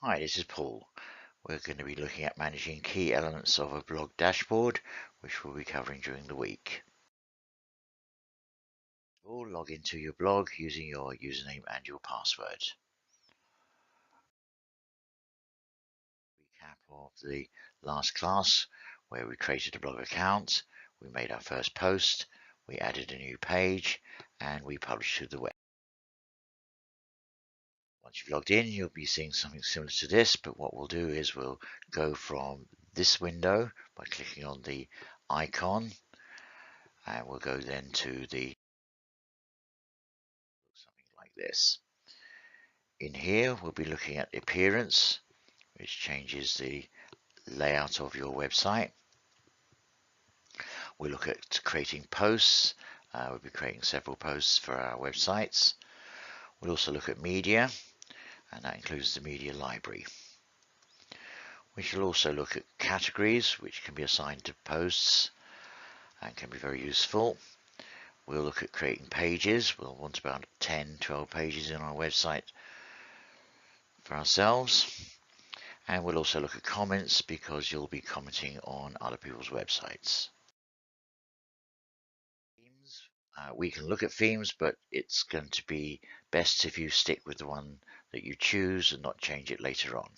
Hi, this is Paul. We're going to be looking at managing key elements of a blog dashboard, which we'll be covering during the week. Or log into your blog using your username and your password. Recap of the last class where we created a blog account, we made our first post, we added a new page, and we published to the web. Once you've logged in, you'll be seeing something similar to this, but what we'll do is we'll go from this window by clicking on the icon, and we'll go then to the something like this. In here, we'll be looking at the appearance, which changes the layout of your website. We'll look at creating posts. We'll be creating several posts for our websites. We'll also look at media, and that includes the media library. We shall also look at categories, which can be assigned to posts and can be very useful. We'll look at creating pages. We'll want about 10-12 pages in our website for ourselves. And we'll also look at comments because you'll be commenting on other people's websites. Themes. We can look at themes, but it's going to be best if you stick with the one that you choose and not change it later on.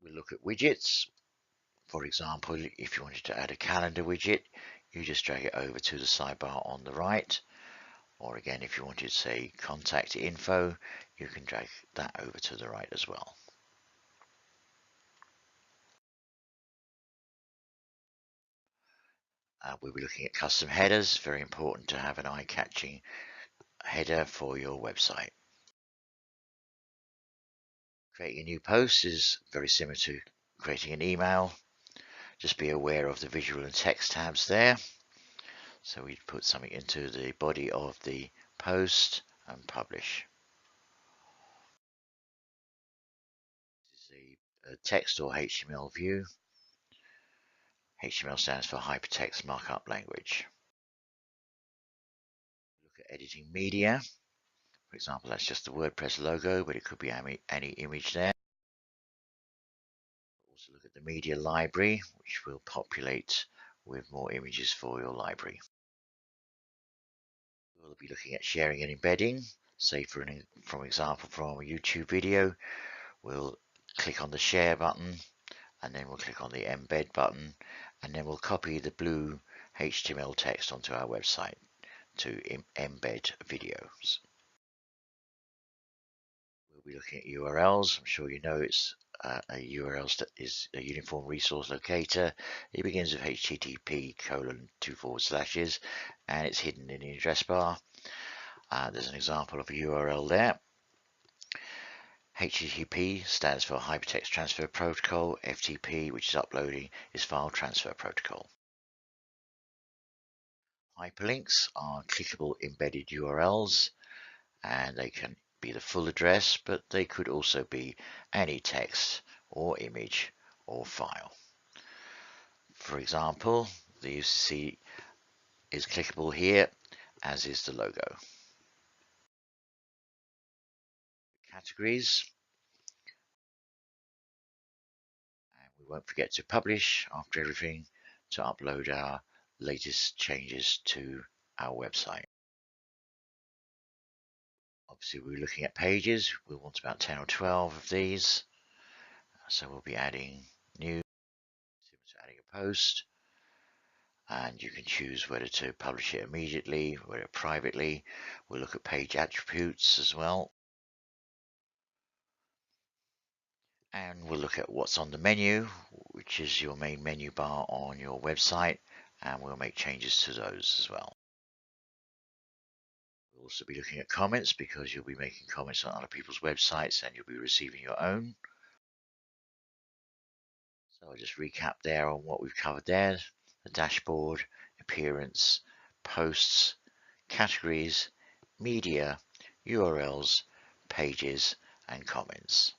We'll look at widgets. For example, if you wanted to add a calendar widget, you just drag it over to the sidebar on the right. Or again, if you wanted, say, contact info, you can drag that over to the right as well. We'll be looking at custom headers. Very important to have an eye-catching header for your website. Creating a new post is very similar to creating an email. Just be aware of the visual and text tabs there. So we put something into the body of the post and publish. This is a text or HTML view. HTML stands for Hypertext Markup Language. Look at editing media. For example, that's just the WordPress logo, but it could be any image there. Also look at the media library, which will populate with more images for your library. We'll be looking at sharing and embedding. Say for example from a YouTube video, we'll click on the share button, and then we'll click on the embed button, and then we'll copy the blue HTML text onto our website to embed videos. We'll be looking at URLs. I'm sure you know it's a URL that is a uniform resource locator. It begins with http://, and it's hidden in the address bar. There's an example of a URL there. HTTP stands for Hypertext Transfer Protocol. FTP, which is uploading, is File Transfer Protocol. Hyperlinks are clickable embedded URLs, and they can be the full address, but they could also be any text or image or file. For example, the UCC is clickable here, as is the logo. Categories. And we won't forget to publish after everything to upload our latest changes to our website. Obviously, we're looking at pages. We'll want about 10 or 12 of these. So we'll be adding new, adding a post, and you can choose whether to publish it immediately, whether privately. We'll look at page attributes as well. And we'll look at what's on the menu, which is your main menu bar on your website, and we'll make changes to those as well. We'll also be looking at comments because you'll be making comments on other people's websites and you'll be receiving your own. So I'll just recap there on what we've covered there: the dashboard, appearance, posts, categories, media, URLs, pages, and comments.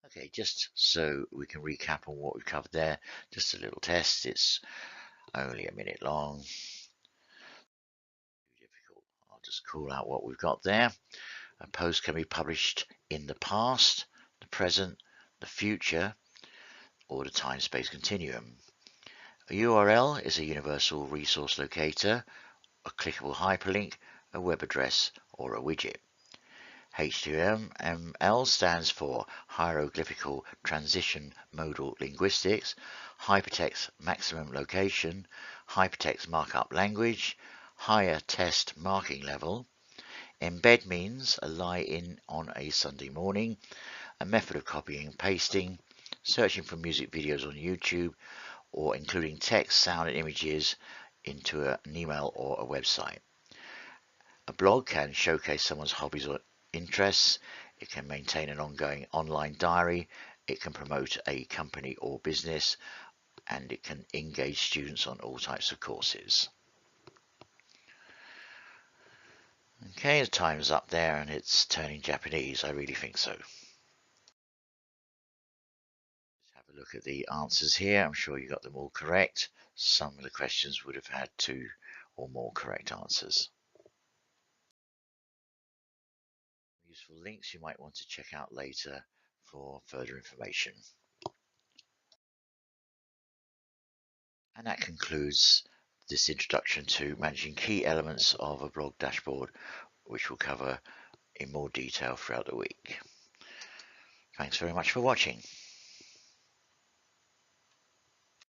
Okay, just so we can recap on what we've covered there, just a little test. It's only a minute long. Too difficult. I'll just call out what we've got there. A post can be published in the past, the present, the future, or the time-space continuum. A URL is a universal resource locator, a clickable hyperlink, a web address, or a widget. HTML stands for Hieroglyphical Transition Modal Linguistics, Hypertext Maximum Location, Hypertext Markup Language, Higher Test Marking Level. Embed means a lie-in on a Sunday morning, a method of copying and pasting, searching for music videos on YouTube, or including text, sound, and images into an email or a website. A blog can showcase someone's hobbies or interests. It can maintain an ongoing online diary. It can promote a company or business, and it can engage students on all types of courses. Okay, the time's up there and it's turning Japanese. I really think so. Let's have a look at the answers here. I'm sure you got them all correct. Some of the questions would have had 2 or more correct answers. Useful links you might want to check out later for further information. And that concludes this introduction to managing key elements of a blog dashboard, which we'll cover in more detail throughout the week. Thanks very much for watching.